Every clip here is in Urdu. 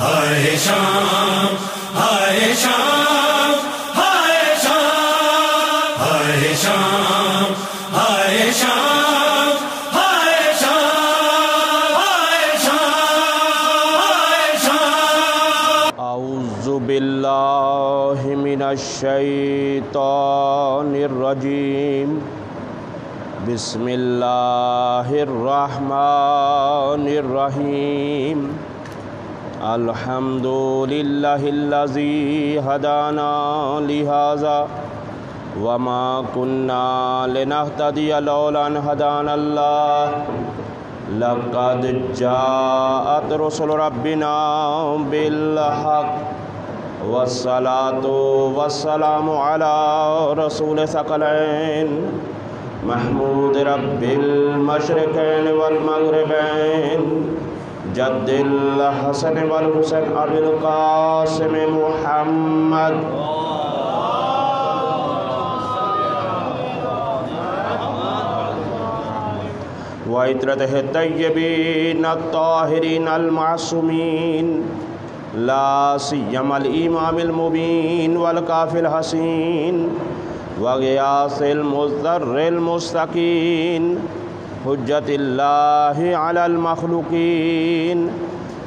ہائے شام ہائے شام ہائے شام ہائے شام ہائے شام ہائے شام ہائے شام ہائے شام۔ اعوذ باللہ من الشیطان الرجیم، بسم اللہ الرحمن الرحیم۔ الحمد للہ الذی ہدانا لہذا وما كنا لنهتدی لولا ان ہدانا اللہ، لقد جاءت رسل ربنا بالحق والصلاة والسلام على رسول ثقلین محمود رب المشرقین والمغربین، جد الحسن والحسین ابی القاسم محمد۔ وعطرتہ الطیبین الطاہرین المعصومین، لا سیما الامام المبین والکافی الحسین، وغیاث المضطر المستقین، حجت اللہ علی المخلوقین،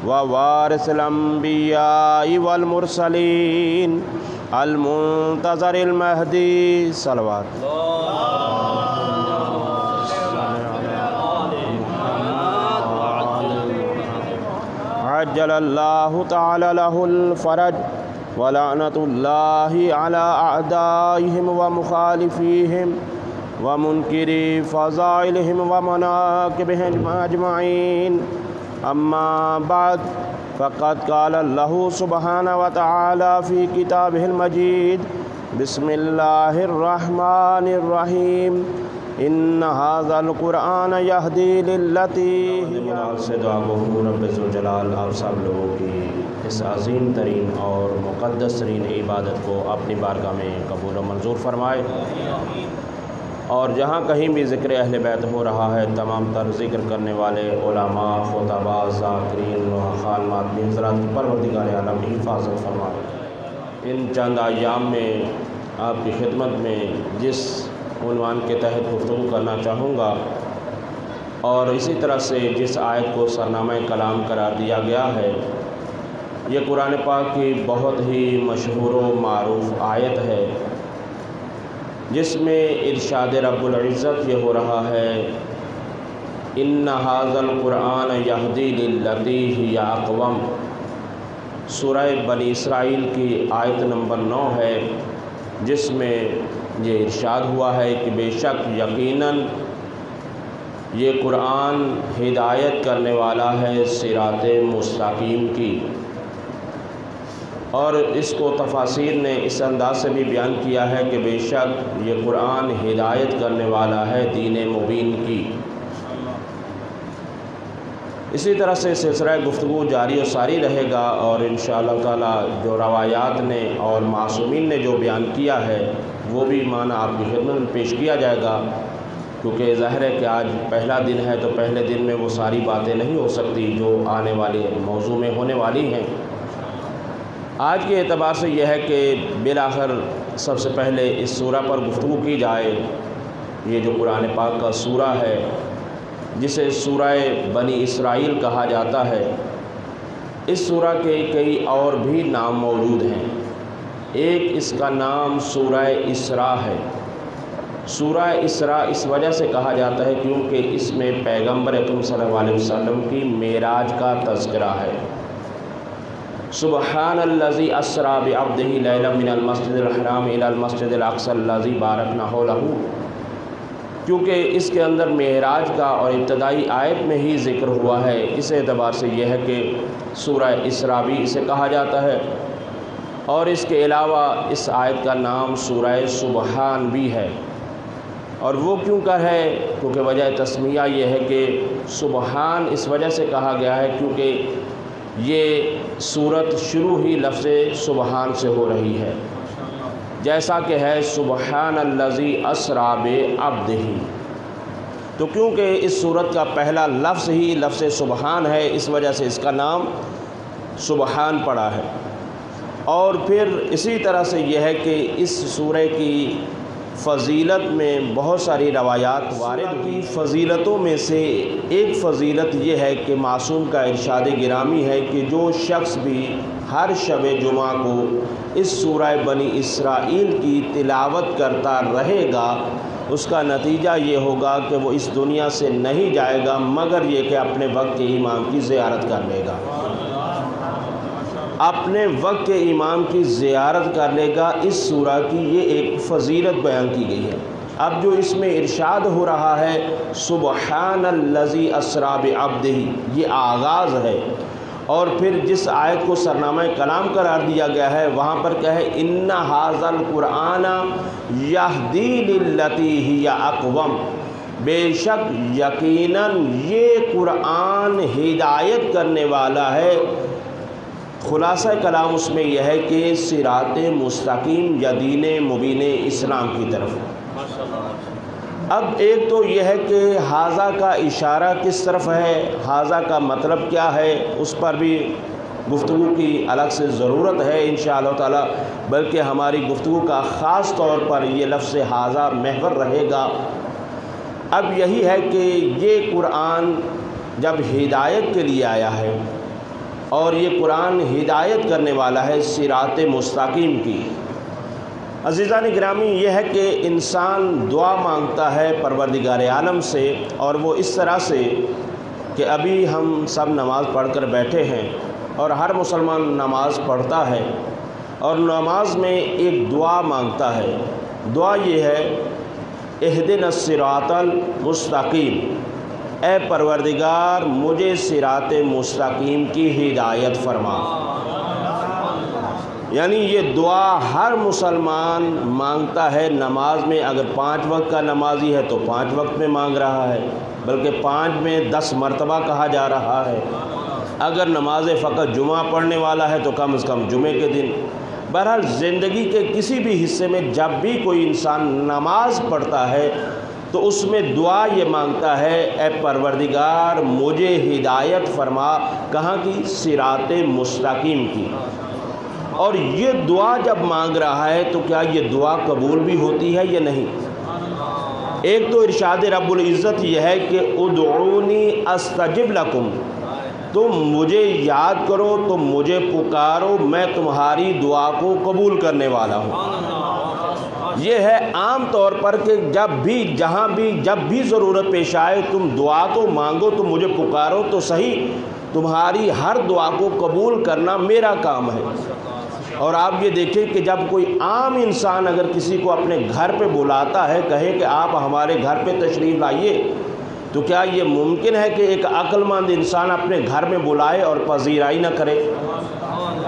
ووارث الانبیاء والمرسلین، المنتظر المہدی۔ صلوات عجل اللہ تعالی لہ الفرج، ولعنت اللہ علی اعدائہم ومخالفیہم ومنکری فضائلہم ومناقبہم اجمعین۔ اما بعد، فقد قال اللہ سبحانہ وتعالی فی کتابہ المجید، بسم اللہ الرحمن الرحیم، ان ھذا القرآن یہدی للتی ہی سے دعا گو رب ذوالجلال آپ سب لوگوں کی اس عظیم ترین اور مقدس ترین عبادت کو اپنی بارگاہ میں قبول و منظور فرمائے، اور جہاں کہیں بھی ذکر اہل بیت ہو رہا ہے تمام تر ذکر کرنے والے علماء، خطباء، ذاکرین، خان ماتمین حضرات کی پروردگار عالم کی حفاظت فرمائے۔ ان چند ایام میں آپ کی خدمت میں جس عنوان کے تحت گفتگو کرنا چاہوں گا، اور اسی طرح سے جس آیت کو سرنامہ کلام قرار دیا گیا ہے، یہ قرآن پاک کی بہت ہی مشہور و معروف آیت ہے، جس میں ارشاد رب العزت یہ ہو رہا ہے، ان ھذا القرآن یہدی للتی ہی اقوم۔ سورہ بنی اسرائیل کی آیت نمبر 9 ہے، جس میں یہ ارشاد ہوا ہے کہ بے شک یقیناً یہ قرآن ہدایت کرنے والا ہے صراط مستقیم کی۔ اور اس کو تفاسیر نے اس انداز سے بھی بیان کیا ہے کہ بے شک یہ قرآن ہدایت کرنے والا ہے دین مبین کی۔ اسی طرح سے سلسلہ گفتگو جاری و ساری رہے گا، اور انشاءاللہ تعالی جو روایات نے اور معصومین نے جو بیان کیا ہے وہ بھی معنی آپ کی خدمت میں پیش کیا جائے گا، کیونکہ ظاہر ہے کہ آج پہلا دن ہے تو پہلے دن میں وہ ساری باتیں نہیں ہو سکتی جو آنے والے موضوع میں ہونے والی ہیں۔ آج کے اعتبار سے یہ ہے کہ بالآخر سب سے پہلے اس سورہ پر گفتگو کی جائے۔ یہ جو قرآن پاک کا سورہ ہے، جسے سورہ بنی اسرائیل کہا جاتا ہے، اس سورہ کے کئی اور بھی نام موجود ہیں۔ ایک اس کا نام سورہ اسراء ہے۔ سورہ اسراء اس وجہ سے کہا جاتا ہے کیونکہ اس میں پیغمبر اکرم صلی اللہ علیہ وسلم کی معراج کا تذکرہ ہے۔ سبحان الذی اسریٰ بعبدہ لیلا من المسجد الحرام الی المسجد الاقصی الذی بارکنا حولہ، کیونکہ اس کے اندر معراج کا اور ابتدائی آیت میں ہی ذکر ہوا ہے، اس اعتبار سے یہ ہے کہ سورہ اسراء بھی اسے کہا جاتا ہے۔ اور اس کے علاوہ اس آیت کا نام سورہ سبحان بھی ہے، اور وہ کیوں کر ہے؟ کیونکہ وجہ تسمیہ یہ ہے کہ سبحان اس وجہ سے کہا گیا ہے کیونکہ یہ صورت شروع ہی لفظ سبحان سے ہو رہی ہے، جیسا کہ ہے سبحان الذی اسریٰ بعبدہ۔ تو کیونکہ اس صورت کا پہلا لفظ ہی لفظ سبحان ہے، اس وجہ سے اس کا نام سبحان پڑھا ہے۔ اور پھر اسی طرح سے یہ ہے کہ اس سورہ کی فضیلت میں بہت ساری روایات وارد کی فضیلتوں میں سے ایک فضیلت یہ ہے کہ معصوم کا ارشاد گرامی ہے کہ جو شخص بھی ہر شب جمعہ کو اس سورہ بنی اسرائیل کی تلاوت کرتا رہے گا، اس کا نتیجہ یہ ہوگا کہ وہ اس دنیا سے نہیں جائے گا مگر یہ کہ اپنے وقت کے امام کی زیارت کر لے گا، اپنے وقت کے امام کی زیارت کر لے گا۔ اس سورہ کی یہ ایک فضیلت بیان کی گئی ہے۔ اب جو اس میں ارشاد ہو رہا ہے سبحان الذی اسری بعبدہ، یہ آغاز ہے، اور پھر جس آیت کو سرنامہ کلام قرار دیا گیا ہے وہاں پر کیا ہے ان ھذا القرآن یہدی للتی ہی اقوم، بے شک یقیناً یہ قرآن ہدایت کرنے والا ہے۔ خلاصہ کلام اس میں یہ ہے کہ صراط مستقیم یا دین مبین اسلام کی طرف۔ اب ایک تو یہ ہے کہ ھذا کا اشارہ کس طرف ہے، ھذا کا مطلب کیا ہے، اس پر بھی گفتگو کی الگ سے ضرورت ہے انشاءاللہ تعالی، بلکہ ہماری گفتگو کا خاص طور پر یہ لفظ ھذا محور رہے گا۔ اب یہی ہے کہ یہ قرآن جب ہدایت کے لیے آیا ہے اور یہ قرآن ہدایت کرنے والا ہے صراط مستقیم کی، عزیزان گرامی یہ ہے کہ انسان دعا مانگتا ہے پروردگار عالم سے، اور وہ اس طرح سے کہ ابھی ہم سب نماز پڑھ کر بیٹھے ہیں اور ہر مسلمان نماز پڑھتا ہے اور نماز میں ایک دعا مانگتا ہے۔ دعا یہ ہے اہدنا الصراط المستقیم، اے پروردگار مجھے صراط مستقیم کی ہدایت فرما۔ یعنی یہ دعا ہر مسلمان مانگتا ہے نماز میں، اگر 5 وقت کا نمازی ہے تو 5 وقت میں مانگ رہا ہے، بلکہ 5 میں 10 مرتبہ کہا جا رہا ہے، اگر نماز فقط جمعہ پڑھنے والا ہے تو کم از کم جمعے کے دن۔ بہرحال زندگی کے کسی بھی حصے میں جب بھی کوئی انسان نماز پڑھتا ہے تو اس میں دعا یہ مانگتا ہے اے پروردگار مجھے ہدایت فرما، کہاں کی؟ صراط مستقیم کی۔ اور یہ دعا جب مانگ رہا ہے تو کیا یہ دعا قبول بھی ہوتی ہے یا نہیں؟ ایک تو ارشاد رب العزت یہ ہے کہ ادعونی استجب لکم، تم مجھے یاد کرو، تم مجھے پکارو، میں تمہاری دعا کو قبول کرنے والا ہوں۔ یہ ہے عام طور پر کہ جب بھی جہاں بھی جب بھی ضرورت پیش آئے تم دعا تو مانگو، تم مجھے پکارو تو صحیح، تمہاری ہر دعا کو قبول کرنا میرا کام ہے۔ اور آپ یہ دیکھیں کہ جب کوئی عام انسان اگر کسی کو اپنے گھر پہ بلاتا ہے، کہے کہ آپ ہمارے گھر پہ تشریف لائیے، تو کیا یہ ممکن ہے کہ ایک عقل مند انسان اپنے گھر میں بلائے اور پذیرائی نہ کرے؟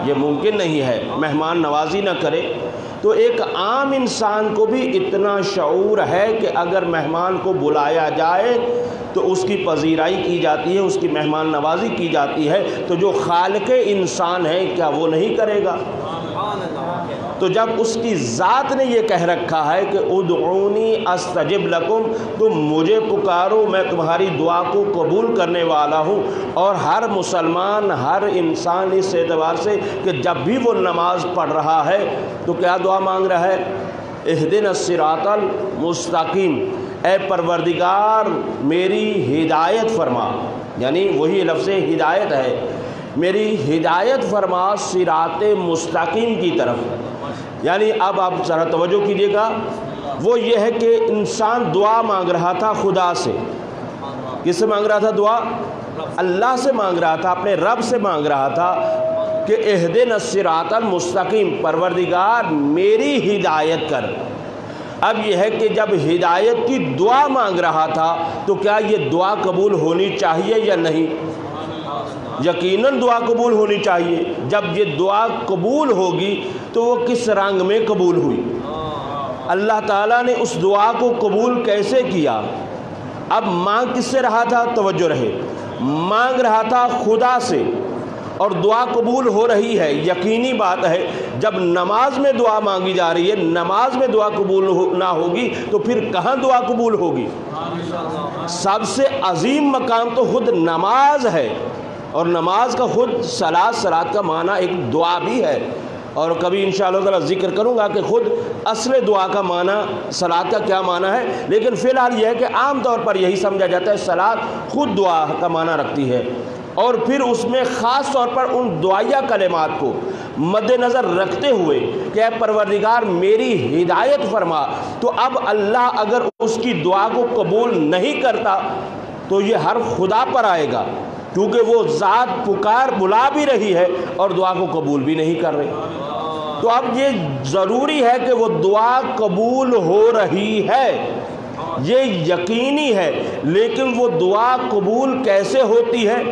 یہ ممکن نہیں ہے، مہمان نوازی نہ کرے۔ تو ایک عام انسان کو بھی اتنا شعور ہے کہ اگر مہمان کو بلایا جائے تو اس کی پذیرائی کی جاتی ہے، اس کی مہمان نوازی کی جاتی ہے، تو جو خالق انسان ہے کیا وہ نہیں کرے گا؟ تو جب اس کی ذات نے یہ کہہ رکھا ہے کہ ادعونی استجب لکم، تم مجھے پکارو میں تمہاری دعا کو قبول کرنے والا ہوں، اور ہر مسلمان ہر انسان اس اعتبار سے کہ جب بھی وہ نماز پڑھ رہا ہے تو کیا دعا مانگ رہا ہے؟ اہدنا الصراط المستقیم، اے پروردگار میری ہدایت فرما، یعنی وہی لفظ ہدایت ہے، میری ہدایت فرما صراط مستقیم کی طرف۔ یعنی اب آپ ذرا توجہ کیجیے گا، وہ یہ ہے کہ انسان دعا مانگ رہا تھا خدا سے۔ کس سے مانگ رہا تھا دعا؟ اللہ سے مانگ رہا تھا، اپنے رب سے مانگ رہا تھا کہ اہدنا الصراط المستقیم، پروردگار میری ہدایت کر۔ اب یہ ہے کہ جب ہدایت کی دعا مانگ رہا تھا تو کیا یہ دعا قبول ہونی چاہیے یا نہیں؟ یقیناً دعا قبول ہونی چاہیے۔ جب یہ دعا قبول ہوگی تو وہ کس رنگ میں قبول ہوئی؟ اللہ تعالیٰ نے اس دعا کو قبول کیسے کیا؟ اب مانگ کس سے رہا تھا؟ توجہ رہے، مانگ رہا تھا خدا سے، اور دعا قبول ہو رہی ہے۔ یقینی بات ہے جب نماز میں دعا مانگی جا رہی ہے، نماز میں دعا قبول نہ ہوگی تو پھر کہاں دعا قبول ہوگی؟ سب سے عظیم مقام تو خود نماز ہے، اور نماز کا خود صلاۃ کا معنی ایک دعا بھی ہے، اور کبھی انشاءاللہ تعالی ذکر کروں گا کہ خود اصل دعا کا معنی صلاۃ کا کیا معنی ہے، لیکن فی الحال یہ ہے کہ عام طور پر یہی سمجھا جاتا ہے صلاۃ خود دعا کا معنی رکھتی ہے، اور پھر اس میں خاص طور پر ان دعائیہ کلمات کو مد نظر رکھتے ہوئے کہ اے پروردگار میری ہدایت فرما، تو اب اللہ اگر اس کی دعا کو قبول نہیں کرتا تو یہ حرف خدا پر آئے گا، کیونکہ وہ ذات پکار بلا بھی رہی ہے اور دعا کو قبول بھی نہیں کر رہی۔ تو اب یہ ضروری ہے کہ وہ دعا قبول ہو رہی ہے، یہ یقینی ہے، لیکن وہ دعا قبول کیسے ہوتی ہے؟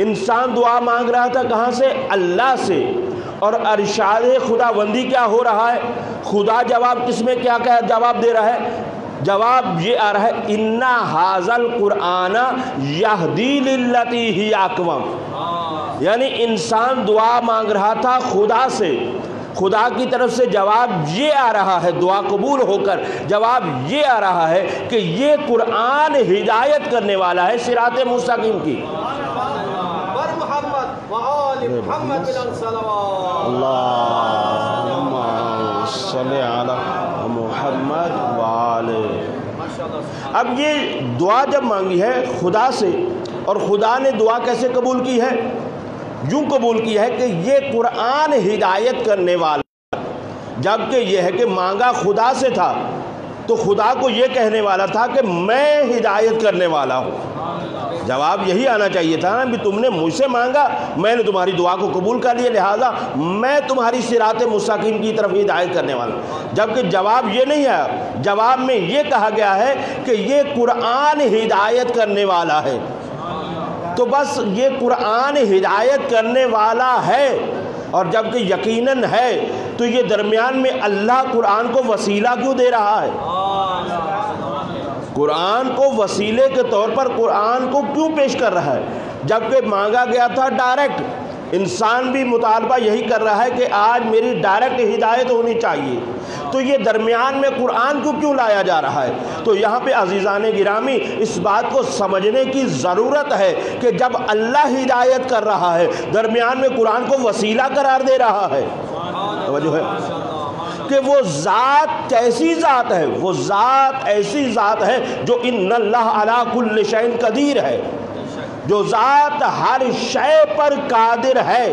انسان دعا مانگ رہا تھا کہاں سے؟ اللہ سے، اور ارشاد خداوندی کیا ہو رہا ہے؟ خدا جواب کس میں کیا جواب دے رہا ہے؟ جواب یہ آ رہا ہے اِنَّا هَذَا الْقُرْآنَ يَهْدِي لِلَّتِي هِيَ أَقْوَمُ، یعنی انسان دعا مانگ رہا تھا خدا سے، خدا کی طرف سے جواب یہ آ رہا ہے، دعا قبول ہو کر جواب یہ آ رہا ہے کہ یہ قرآن ہدایت کرنے والا ہے صراط مستقیم کی۔ اللہم صلی علی محمد وآلہ۔ اب یہ دعا جب مانگی ہے خدا سے، اور خدا نے دعا کیسے قبول کی ہے؟ یوں قبول کی ہے کہ یہ قرآن ہدایت کرنے والا، جبکہ یہ ہے کہ مانگا خدا سے تھا تو خدا کو یہ کہنے والا تھا کہ میں ہدایت کرنے والا ہوں۔ جواب یہی آنا چاہیے تھا نا، بھی تم نے مجھ سے مانگا، میں نے تمہاری دعا کو قبول کر لیا، لہٰذا میں تمہاری صراط مستقیم کی طرف ہدایت کرنے والا ہوں۔ جبکہ جواب یہ نہیں ہے، جواب میں یہ کہا گیا ہے کہ یہ قرآن ہدایت کرنے والا ہے۔ تو بس یہ قرآن ہدایت کرنے والا ہے، اور جبکہ یقیناً ہے تو یہ درمیان میں اللہ قرآن کو وسیلہ کیوں دے رہا ہے؟ قرآن کو وسیلے کے طور پر قرآن کو کیوں پیش کر رہا ہے؟ جبکہ مانگا گیا تھا ڈائریکٹ۔ انسان بھی مطالبہ یہی کر رہا ہے کہ آج میری ڈائریکٹ ہدایت ہونی چاہیے، تو یہ درمیان میں قرآن کو کیوں لایا جا رہا ہے؟ تو یہاں پہ عزیزان گرامی اس بات کو سمجھنے کی ضرورت ہے کہ جب اللہ ہدایت کر رہا ہے، درمیان میں قرآن کو وسیلہ قرار دے رہا ہے۔ توجہ ہے کہ وہ ذات کیسی ذات ہے؟ وہ ذات ایسی ذات ہے جو ان اللہ علی کل شیء قدیر ہے، جو ذات ہر شے پر قادر ہے،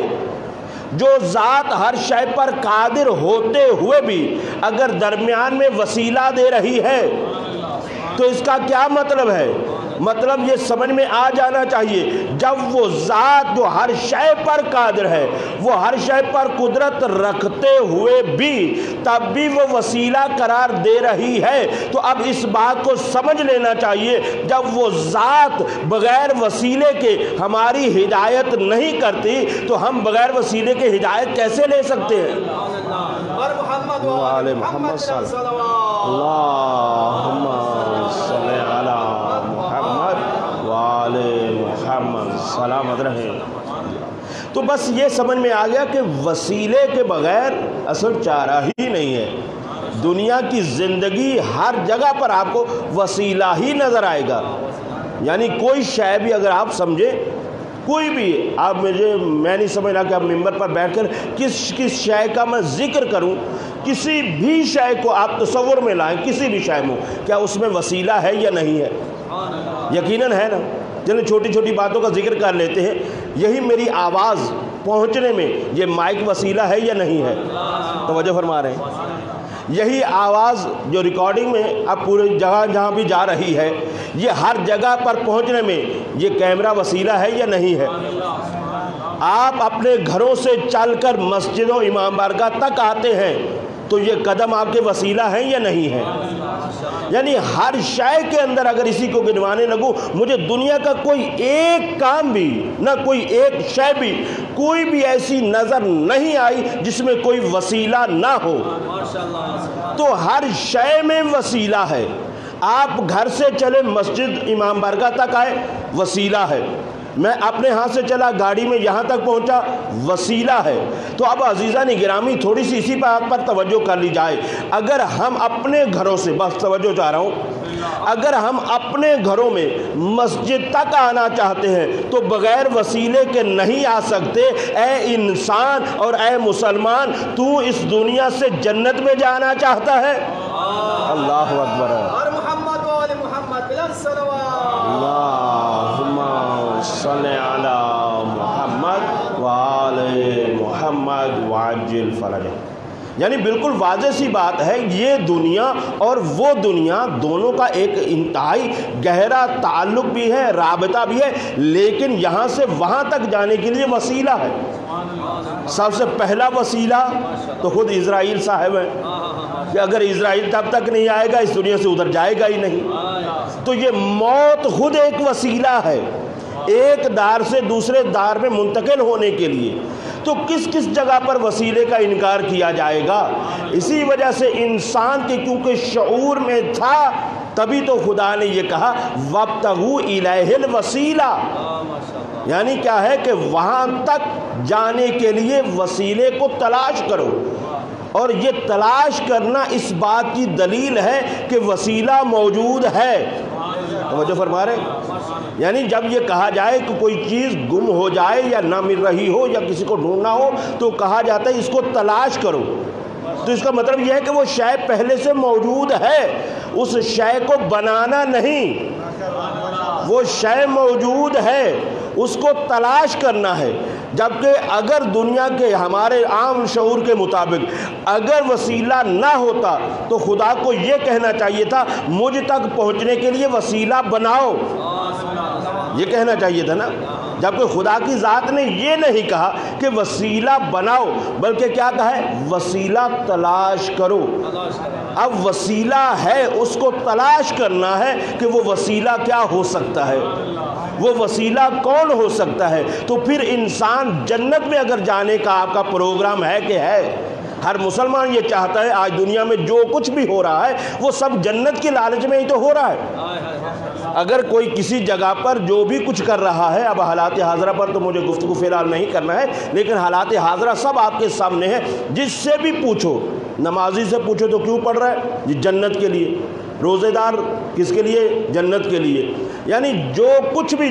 جو ذات ہر شے پر قادر ہوتے ہوئے بھی اگر درمیان میں وسیلہ دے رہی ہے تو اس کا کیا مطلب ہے؟ مطلب یہ سمجھ میں آ جانا چاہیے، جب وہ ذات جو ہر شے پر قادر ہے، وہ ہر شے پر قدرت رکھتے ہوئے بھی تب بھی وہ وسیلہ قرار دے رہی ہے، تو اب اس بات کو سمجھ لینا چاہیے جب وہ ذات بغیر وسیلے کے ہماری ہدایت نہیں کرتی تو ہم بغیر وسیلے کے ہدایت کیسے لے سکتے ہیں؟ وعلی محمد صلی اللہم صلی علی محمد وعلی محمد، سلامت رہے۔ تو بس یہ سمجھ میں آ گیا کہ وسیلے کے بغیر اصل چارہ ہی نہیں ہے۔ دنیا کی زندگی ہر جگہ پر آپ کو وسیلہ ہی نظر آئے گا، یعنی کوئی شے بھی اگر آپ سمجھیں، کوئی بھی آپ میں نہیں سمجھنا کہ آپ ممبر پر بیٹھ کر کس شے کا میں ذکر کروں، کسی بھی شے کو آپ تصور میں لائیں، کسی بھی شے میں، کیا اس میں وسیلہ ہے یا نہیں ہے؟ یقیناً ہے نا۔ چلیں چھوٹی چھوٹی باتوں کا ذکر کر لیتے ہیں، یہی میری آواز پہنچنے میں یہ مائک وسیلہ ہے یا نہیں ہے؟ توجہ فرما رہے ہیں؟ یہی آواز جو ریکارڈنگ میں اب پوری جگہ جہاں بھی جا رہی ہے، یہ ہر جگہ پر پہنچنے میں یہ کیمرہ وسیلہ ہے یا نہیں ہے؟ آپ اپنے گھروں سے چل کر مسجد و امام بارگاہ تک آتے ہیں تو یہ قدم آپ کے وسیلہ ہیں یا نہیں ہے؟ یعنی ہر شے کے اندر اگر اسی کو گنوانے لگوں، مجھے دنیا کا کوئی ایک کام بھی، نہ کوئی ایک شے بھی، کوئی بھی ایسی نظر نہیں آئی جس میں کوئی وسیلہ نہ ہو۔ تو ہر شے میں وسیلہ ہے۔ آپ گھر سے چلے مسجد امام بارگاہ تک آئے، وسیلہ ہے۔ میں اپنے ہاتھ سے چلا گاڑی میں یہاں تک پہنچا، وسیلہ ہے۔ تو اب عزیزان گرامی تھوڑی سی اسی بات پر توجہ کر لی جائے، اگر ہم اپنے گھروں سے، بس توجہ چاہ رہا ہوں، اگر ہم اپنے گھروں میں مسجد تک آنا چاہتے ہیں تو بغیر وسیلے کے نہیں آ سکتے۔ اے انسان اور اے مسلمان، تو اس دنیا سے جنت میں جانا چاہتا ہے؟ اللہ اکبر۔ محمد و آل محمد بلند صلوات۔ اللہم صلی علی محمد و آل محمد وعجل فرجہ۔ یعنی بالکل واضح سی بات ہے، یہ دنیا اور وہ دنیا دونوں کا ایک انتہائی گہرا تعلق بھی ہے، رابطہ بھی ہے، لیکن یہاں سے وہاں تک جانے کے لیے وسیلہ ہے۔ سب سے پہلا وسیلہ تو خود اسرائیل صاحب ہے کہ اگر اسرائیل تب تک نہیں آئے گا اس دنیا سے ادھر جائے گا ہی نہیں۔ تو یہ موت خود ایک وسیلہ ہے ایک دار سے دوسرے دار میں منتقل ہونے کے لیے۔ تو کس کس جگہ پر وسیلے کا انکار کیا جائے گا؟ اسی وجہ سے انسان کے کیونکہ شعور میں تھا، تبھی تو خدا نے یہ کہا وَابْتَغُوا إِلَيْهِ الْوَسِيلَةَ، یعنی کیا ہے کہ وہاں تک جانے کے لیے وسیلے کو تلاش کرو۔ اور یہ تلاش کرنا اس بات کی دلیل ہے کہ وسیلہ موجود ہے۔ توجہ فرما رہے ہیں؟ یعنی جب یہ کہا جائے کہ کوئی چیز گم ہو جائے یا نہ مل رہی ہو یا کسی کو ڈھونڈنا ہو تو کہا جاتا ہے اس کو تلاش کرو، تو اس کا مطلب یہ ہے کہ وہ شے پہلے سے موجود ہے، اس شے کو بنانا نہیں، وہ شے موجود ہے، اس کو تلاش کرنا ہے۔ جبکہ اگر دنیا کے ہمارے عام شعور کے مطابق اگر وسیلہ نہ ہوتا تو خدا کو یہ کہنا چاہیے تھا مجھ تک پہنچنے کے لیے وسیلہ بناؤ، یہ کہنا چاہیے تھا نا۔ جبکہ خدا کی ذات نے یہ نہیں کہا کہ وسیلہ بناؤ، بلکہ کیا کہا ہے؟ وسیلہ تلاش کرو۔ اب وسیلہ ہے، اس کو تلاش کرنا ہے کہ وہ وسیلہ کیا ہو سکتا ہے، وہ وسیلہ کون ہو سکتا ہے۔ تو پھر انسان جنت میں اگر جانے کا آپ کا پروگرام ہے کہ ہے، ہر مسلمان یہ چاہتا ہے آج دنیا میں جو کچھ بھی ہو رہا ہے وہ سب جنت کی لالچ میں ہی تو ہو رہا ہے۔ اگر کوئی کسی جگہ پر جو بھی کچھ کر رہا ہے، اب حالات حاضرہ پر تو مجھے گفتگو فی الحال نہیں کرنا ہے، لیکن حالات حاضرہ سب آپ کے سامنے ہے، جس سے بھی پوچھو، نمازی سے پوچھو تو کیوں پڑھ رہا ہے؟ یہ جنت کے لیے۔ روزے دار کس کے لیے؟ جنت کے لیے۔ یعنی جو کچھ بھی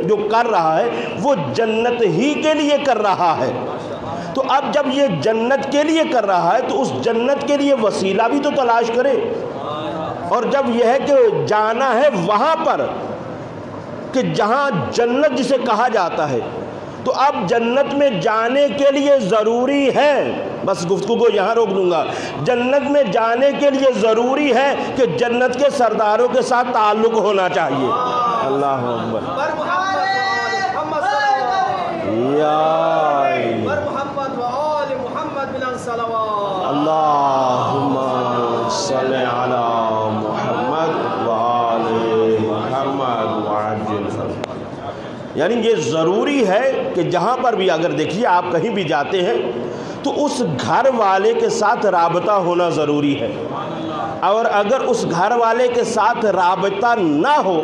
جو کر رہا ہے وہ جنت ہی کے لیے کر رہا ہے۔ تو اب جب یہ جنت کے لیے کر رہا ہے تو اس جنت کے لیے وسیلہ بھی تو تلاش کرے۔ اور جب یہ ہے کہ جانا ہے وہاں پر کہ جہاں جنت جسے کہا جاتا ہے، تو اب جنت میں جانے کے لیے ضروری ہے، بس گفتگو کو یہاں روک دوں گا، جنت میں جانے کے لیے ضروری ہے کہ جنت کے سرداروں کے ساتھ تعلق ہونا چاہیے۔ اللہ اکبر۔ اللہم صلی علی محمد وآل محمد وعجل فرجہ۔ یعنی یہ ضروری ہے کہ جہاں پر بھی اگر دیکھیے آپ کہیں بھی جاتے ہیں تو اس گھر والے کے ساتھ رابطہ ہونا ضروری ہے، اور اگر اس گھر والے کے ساتھ رابطہ نہ ہو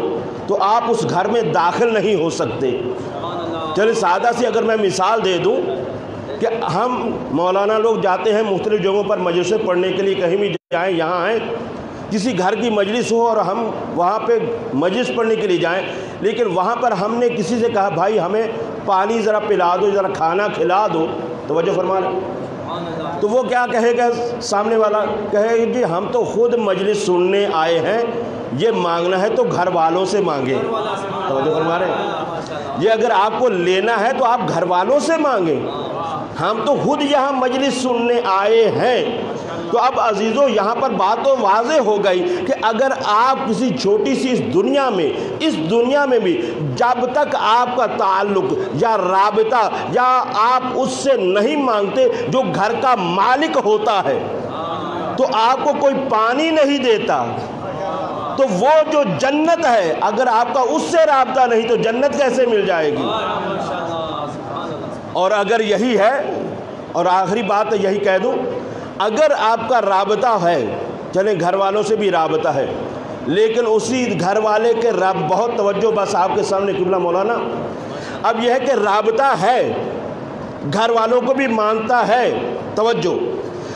تو آپ اس گھر میں داخل نہیں ہو سکتے۔ چلے سادہ سی اگر میں مثال دے دوں کہ ہم مولانا لوگ جاتے ہیں مختلف جگہوں پر مجلسیں پڑھنے کے لیے، کہیں بھی جائیں، یہاں آئیں، کسی گھر کی مجلس ہو اور ہم وہاں پہ مجلس پڑھنے کے لیے جائیں، لیکن وہاں پر ہم نے کسی سے کہا بھائی ہمیں پانی ذرا پلا دو، ذرا کھانا کھلا دو، توجہ فرما رہے، تو وہ کیا کہے گا؟ سامنے والا کہے گا جی ہم تو خود مجلس سننے آئے ہیں، یہ مانگنا ہے تو گھر والوں سے مانگیں۔ توجہ فرما رہے ہیں، یہ اگر آپ کو لینا ہے تو آپ گھر والوں سے مانگیں، ہم تو خود یہاں مجلس سننے آئے ہیں۔ تو اب عزیزوں یہاں پر بات تو واضح ہو گئی کہ اگر آپ کسی چھوٹی سی اس دنیا میں بھی جب تک آپ کا تعلق یا رابطہ یا آپ اس سے نہیں مانگتے جو گھر کا مالک ہوتا ہے، تو آپ کو کوئی پانی نہیں دیتا، تو وہ جو جنت ہے اگر آپ کا اس سے رابطہ نہیں تو جنت کیسے مل جائے گی؟ اور اگر یہی ہے، اور آخری بات یہی کہہ دوں، اگر آپ کا رابطہ ہے، چلیں گھر والوں سے بھی رابطہ ہے، لیکن اسی گھر والے کے رب بہت توجہ، بس آپ کے سامنے قبلہ مولانا، اب یہ ہے کہ رابطہ ہے، گھر والوں کو بھی مانتا ہے، توجہ،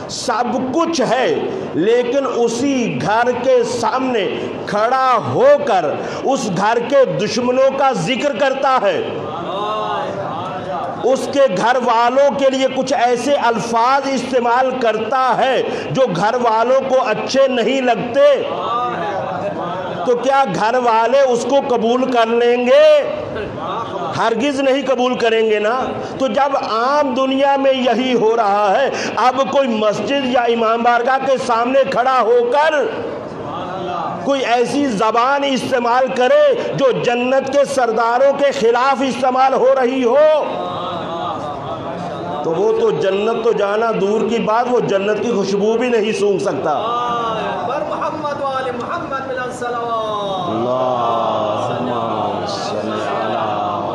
سب کچھ ہے، لیکن اسی گھر کے سامنے کھڑا ہو کر اس گھر کے دشمنوں کا ذکر کرتا ہے، اس کے گھر والوں کے لیے کچھ ایسے الفاظ استعمال کرتا ہے جو گھر والوں کو اچھے نہیں لگتے، تو کیا گھر والے اس کو قبول کر لیں گے؟ ہرگز نہیں قبول کریں گے نا۔ تو جب عام دنیا میں یہی ہو رہا ہے، اب کوئی مسجد یا امام بارگاہ کے سامنے کھڑا ہو کر کوئی ایسی زبان استعمال کرے جو جنت کے سرداروں کے خلاف استعمال ہو رہی ہو، تو وہ تو جنت تو جانا دور کی بات، وہ جنت کی خوشبو بھی نہیں سونگھ سکتا۔ محمد وآل محمد بلند صلوات۔ اللہم صلی علی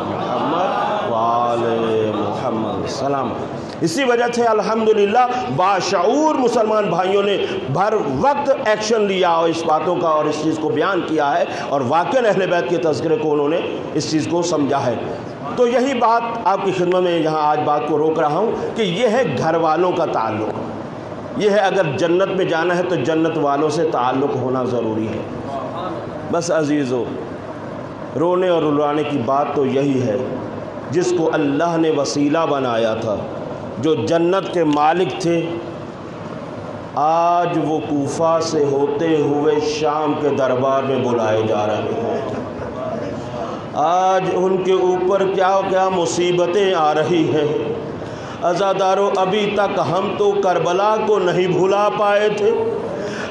محمد وآل محمد سلام۔ اسی وجہ سے الحمدللہ باشعور مسلمان بھائیوں نے بھر وقت ایکشن لیا اور اس باتوں کا اور اس چیز کو بیان کیا ہے، اور واقعاً اہل بیت کے تذکرے کو انہوں نے اس چیز کو سمجھا ہے۔ تو یہی بات آپ کی خدمت میں یہاں آج بات کو روک رہا ہوں کہ یہ ہے گھر والوں کا تعلق، یہ ہے اگر جنت میں جانا ہے تو جنت والوں سے تعلق ہونا ضروری ہے۔ بس عزیزو، رونے اور رلانے کی بات تو یہی ہے، جس کو اللہ نے وسیلہ بنایا تھا، جو جنت کے مالک تھے، آج وہ کوفہ سے ہوتے ہوئے شام کے دربار میں بلائے جا رہے ہیں۔ آج ان کے اوپر کیا کیا مصیبتیں آ رہی ہیں۔ عزادارو، ابھی تک ہم تو کربلا کو نہیں بھلا پائے تھے،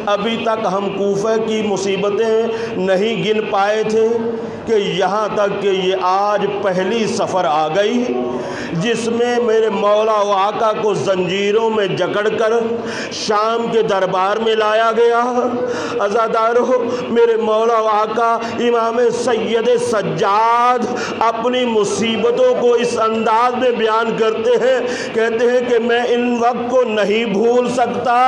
ابھی تک ہم کوفہ کی مصیبتیں نہیں گن پائے تھے، کہ یہاں تک کہ یہ آج پہلی سفر آ گئی جس میں میرے مولا و آقا کو زنجیروں میں جکڑ کر شام کے دربار میں لایا گیا۔ عزادارو، میرے مولا و آقا امام سید سجاد اپنی مصیبتوں کو اس انداز میں بیان کرتے ہیں، کہتے ہیں کہ میں ان وقت کو نہیں بھول سکتا۔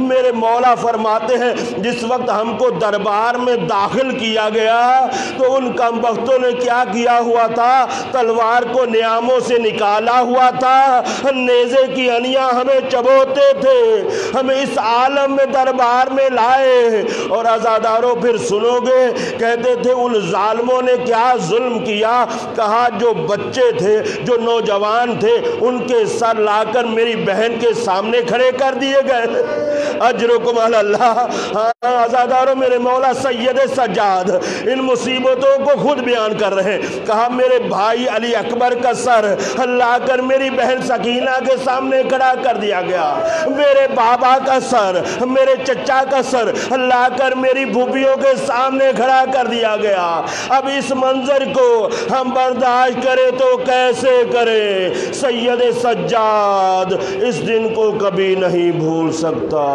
میرے مولا فرماتے ہیں جس وقت ہم کو دربار میں داخل کیا گیا تو ان کم بختوں نے کیا کیا ہوا تھا، تلوار کو نیاموں سے نکالا ہوا تھا، نیزے کی انیاں ہمیں چبوتے تھے، ہمیں اس عالم میں دربار میں لائے۔ اور عزاداروں پھر سنو گے، کہتے تھے ان ظالموں نے کیا ظلم کیا، کہا جو بچے تھے، جو نوجوان تھے، ان کے سر لا کر میری بہن کے سامنے کھڑے کر دیے گئے۔ اجرکم علی اللہ۔ عزاداروں، میرے مولا سید سجاد ان مصیبتوں کو خود بیان کر رہے ہیں، کہا میرے بھائی علی اکبر کا سر لا کر میری بہن سکینہ کے سامنے کھڑا کر دیا گیا، میرے بابا کا سر، میرے چچا کا سر لا کر میری پھوپھیوں کے سامنے کھڑا کر دیا گیا۔ اب اس منظر کو ہم برداشت کریں تو کیسے کریں؟ سید سجاد اس دن کو کبھی نہیں بھول سکتا۔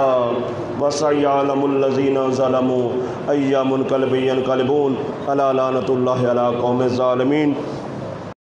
وَسَيَعْلَمُ الَّذِينَ ظَلَمُوا أَيَّ مُنْقَلِبٍ يَنْقَلِبُونَ أَلَا لَعْنَةُ اللَّهِ عَلَىٰ قَوْمِ الظَّالِمِينَ۔